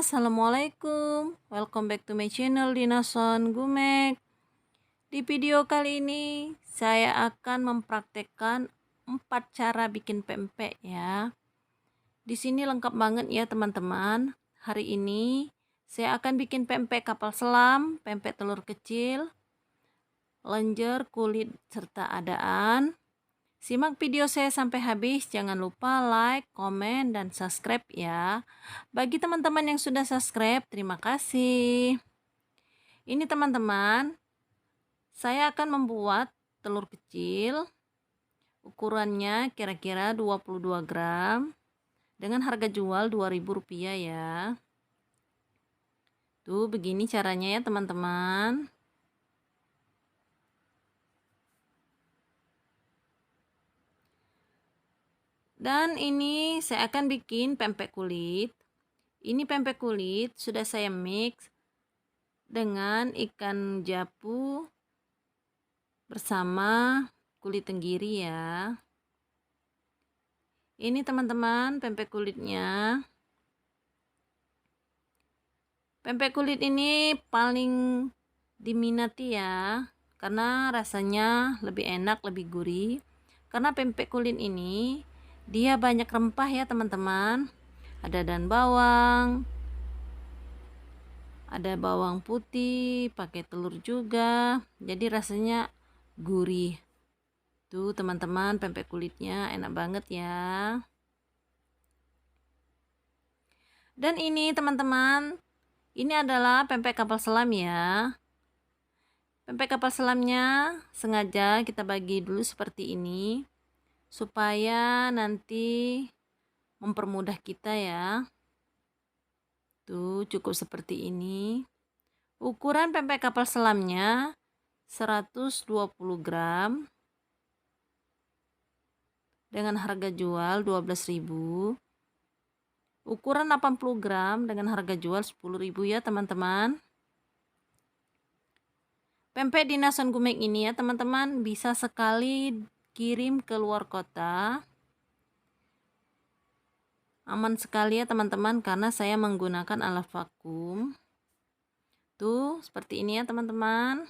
Assalamualaikum. Welcome back to my channel Dinason Gumek. Di video kali ini saya akan mempraktekkan 4 cara bikin pempek ya. Di sini lengkap banget ya teman-teman. Hari ini saya akan bikin pempek kapal selam, pempek telur kecil, lenjer, kulit serta adaan. Simak video saya sampai habis, jangan lupa like, komen, dan subscribe ya. Bagi teman-teman yang sudah subscribe, terima kasih. Ini teman-teman, saya akan membuat telur kecil, ukurannya kira-kira 22 gram, dengan harga jual Rp2.000 ya. Tuh begini caranya ya teman-teman. Dan ini saya akan bikin pempek kulit. Ini pempek kulit sudah saya mix dengan ikan japu bersama kulit tenggiri ya. Ini teman-teman pempek kulitnya. Pempek kulit ini paling diminati ya, karena rasanya lebih enak, lebih gurih. Karena pempek kulit ini dia banyak rempah ya teman-teman. Ada daun bawang, ada bawang putih, pakai telur juga. Jadi rasanya gurih. Tuh teman-teman, pempek kulitnya enak banget ya. Dan ini teman-teman, ini adalah pempek kapal selam ya. Pempek kapal selamnya sengaja kita bagi dulu seperti ini, supaya nanti mempermudah kita ya. Tuh cukup seperti ini. Ukuran pempek kapal selamnya 120 gram dengan harga jual 12.000. Ukuran 80 gram dengan harga jual 10.000 ya teman-teman. Pempek Dinason Gumek ini ya teman-teman bisa sekali kirim ke luar kota. Aman sekali ya teman-teman karena saya menggunakan alat vakum. Tuh seperti ini ya teman-teman.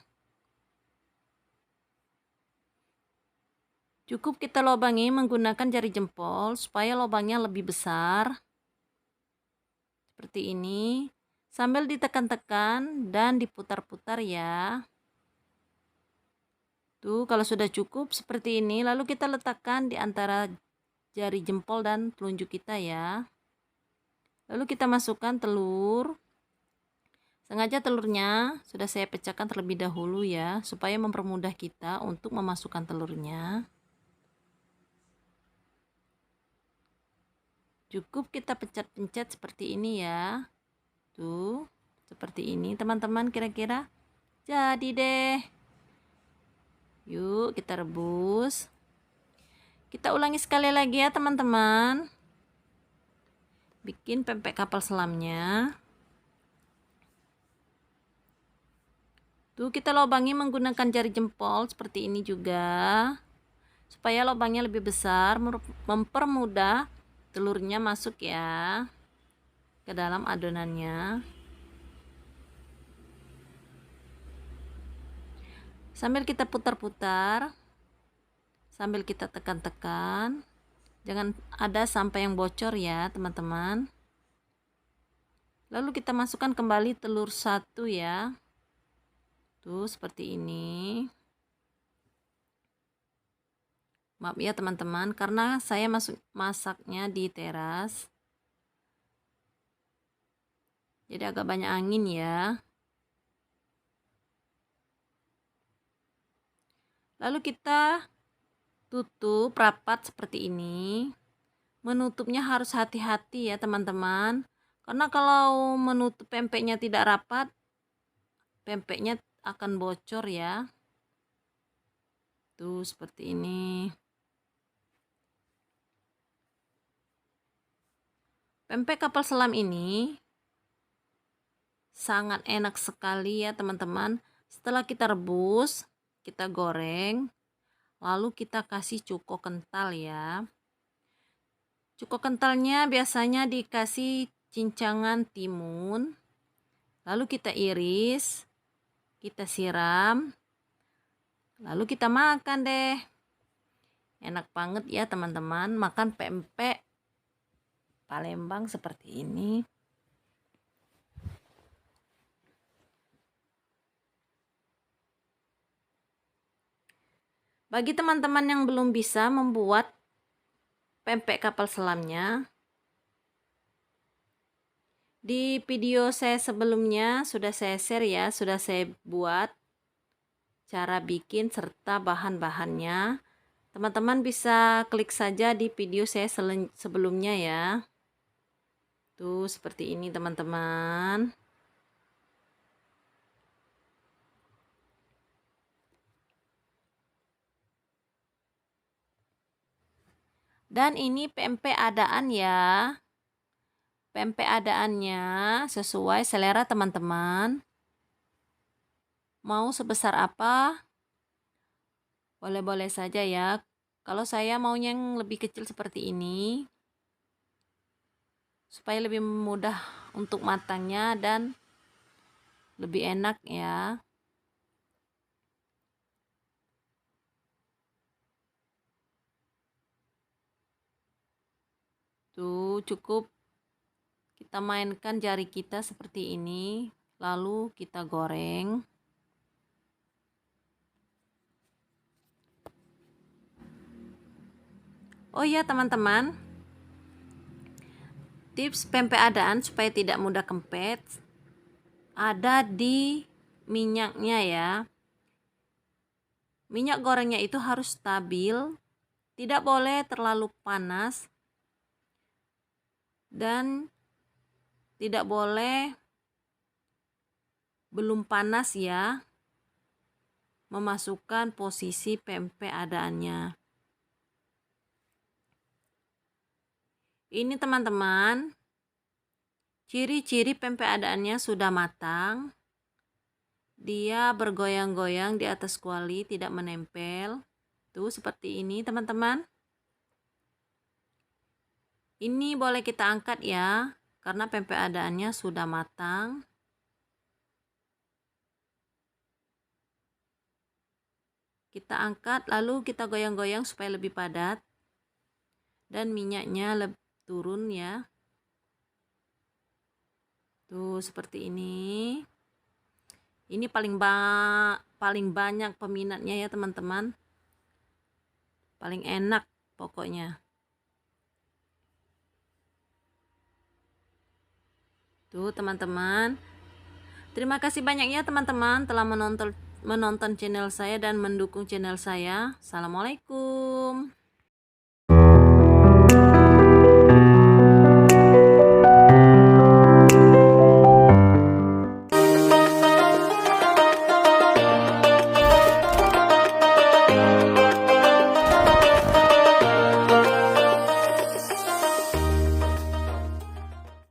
Cukup kita lobangi menggunakan jari jempol supaya lubangnya lebih besar. Seperti ini. Sambil ditekan-tekan dan diputar-putar ya. Tuh kalau sudah cukup seperti ini, lalu kita letakkan di antara jari jempol dan telunjuk kita ya. Lalu kita masukkan telur. Sengaja telurnya sudah saya pecahkan terlebih dahulu ya, supaya mempermudah kita untuk memasukkan telurnya. Cukup kita pencet-pencet seperti ini ya. Tuh, seperti ini teman-teman kira-kira. Jadi deh. Yuk kita rebus. Kita ulangi sekali lagi ya teman-teman. Bikin pempek kapal selamnya. Tuh kita lobangi menggunakan jari jempol seperti ini juga. Supaya lubangnya lebih besar, mempermudah telurnya masuk ya ke dalam adonannya. Sambil kita putar-putar, sambil kita tekan-tekan, jangan ada sampai yang bocor ya teman-teman. Lalu kita masukkan kembali telur satu ya. Tuh seperti ini. Maaf ya teman-teman, karena saya masaknya di teras. Jadi agak banyak angin ya. Lalu kita tutup rapat seperti ini. Menutupnya harus hati-hati ya teman-teman. Karena kalau menutup pempeknya tidak rapat, pempeknya akan bocor ya. Tuh seperti ini. Pempek kapal selam ini sangat enak sekali ya teman-teman. Setelah kita rebus, kita goreng, lalu kita kasih cuko kental ya. Cuko kentalnya biasanya dikasih cincangan timun, lalu kita iris, kita siram, lalu kita makan deh. Enak banget ya teman-teman, makan pempek Palembang seperti ini. Bagi teman-teman yang belum bisa membuat pempek kapal selamnya, di video saya sebelumnya sudah saya share ya, sudah saya buat cara bikin serta bahan-bahannya. Teman-teman bisa klik saja di video saya sebelumnya ya. Tuh seperti ini teman-teman. Dan ini pempek adaan ya. Pempek adaannya sesuai selera teman-teman. Mau sebesar apa? Boleh-boleh saja ya. Kalau saya maunya yang lebih kecil seperti ini, supaya lebih mudah untuk matangnya dan lebih enak ya. Tuh cukup kita mainkan jari kita seperti ini, lalu kita goreng. Oh iya teman-teman, tips pempek adaan supaya tidak mudah kempet ada di minyaknya ya. Minyak gorengnya itu harus stabil, tidak boleh terlalu panas dan tidak boleh belum panas ya, memasukkan posisi pempek adaannya. Ini teman-teman, ciri-ciri pempek adaannya sudah matang. Dia bergoyang-goyang di atas kuali, tidak menempel. Tuh seperti ini teman-teman. Ini boleh kita angkat ya, karena pempek adaannya sudah matang. Kita angkat lalu kita goyang-goyang supaya lebih padat. Dan minyaknya turun ya. Tuh seperti ini. Ini paling banyak peminatnya ya teman-teman. Paling enak pokoknya. Tuh teman-teman. Terima kasih banyak ya teman-teman telah menonton channel saya dan mendukung channel saya. Assalamualaikum.